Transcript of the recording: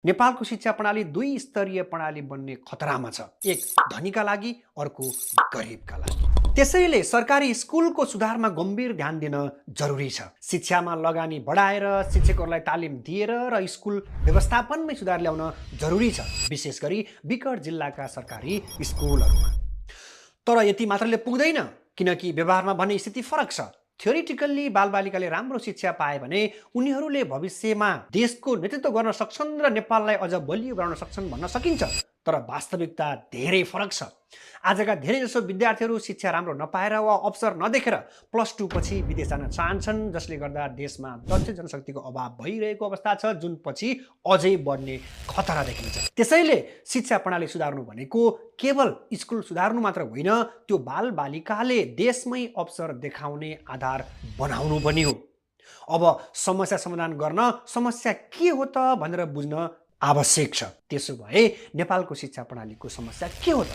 नेपालको शिक्षा प्रणाली दुई स्तरीय प्रणाली बन्ने खतरामा छ। एक धनीका लागि, अर्को गरिबका लागि। त्यसैले सरकारी स्कुलको सुधारमा गम्भीर ध्यान दिन जरुरी छ। शिक्षामा लगानी बढाएर शिक्षकहरूलाई तालिम दिएर र स्कुल व्यवस्थापनमै सुधार ल्याउन जरुरी छ, विशेष गरी विकट जिल्लाका सरकारी स्कुलहरूमा। तर यति मात्रले पुग्दैन, किनकि व्यवहारमा भन्ने स्थिति फरक छ। थ्योरिटिकल्ली बालबालिकाले राम्रो शिक्षा पाए भने उनीहरूले भविष्यमा देशको नेतृत्व गर्न सक्छन् र नेपाललाई अझ बलियो बनाउन सक्छन् भन्न सकिन्छ। तर वास्तविकता धेरै फरक छ। आजका धेरैजसो विद्यार्थीहरू शिक्षा राम्रो नपाएर वा अवसर नदेखेर +2 पछि विदेश जान चाहन्छन्, जसले गर्दा देशमा दक्ष जनशक्तिको अभाव भइरहेको अवस्था छ, जुन पछि अझै बढ्ने खतरा देखिन्छ। त्यसैले शिक्षा प्रणाली सुधार्नु भनेको केवल स्कुल सुधार्नु मात्र होइन, त्यो बालबालिकाले देशमै अवसर देखाउने आधार बनाउनु पनि हो। अब समस्या समाधान गर्न समस्या के हो त भनेर बुझ्न आवश्यक छ। त्यसो भए नेपालको शिक्षा प्रणालीको समस्या के हो त?